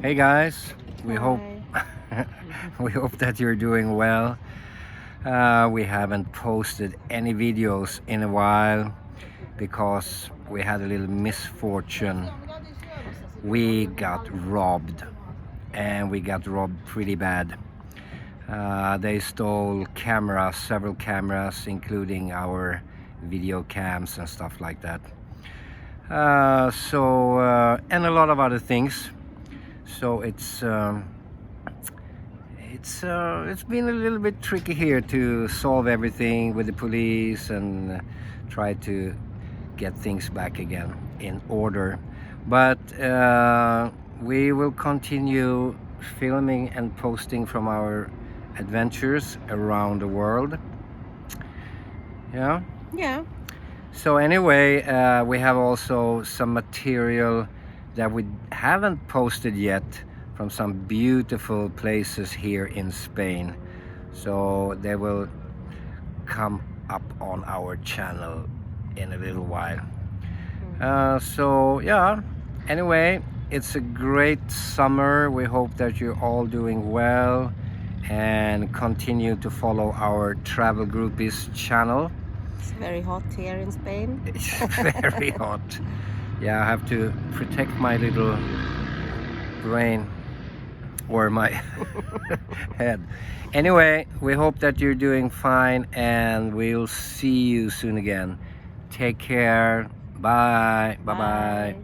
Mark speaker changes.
Speaker 1: Hey guys, we hope
Speaker 2: Hi.
Speaker 1: we hope that you're doing well. We haven't posted any videos in a while because we had a little misfortune. We got robbed, and we got robbed pretty bad. They stole cameras, several cameras, including our video cams and stuff like that. And a lot of other things. So it's been a little bit tricky here to solve everything with the police and try to get things back again in order. But we will continue filming and posting from our adventures around the world. Yeah.
Speaker 2: Yeah.
Speaker 1: So anyway, we have also some material that we haven't posted yet from some beautiful places here in Spain. So they will come up on our channel in a little while. So yeah, anyway, it's a great summer. We hope that you're all doing well and continue to follow our Travel Groupies channel.
Speaker 2: It's very hot here in Spain.
Speaker 1: It's very hot. Yeah, I have to protect my little brain or my head. Anyway, we hope that you're doing fine and we'll see you soon again. Take care. Bye. Bye-bye.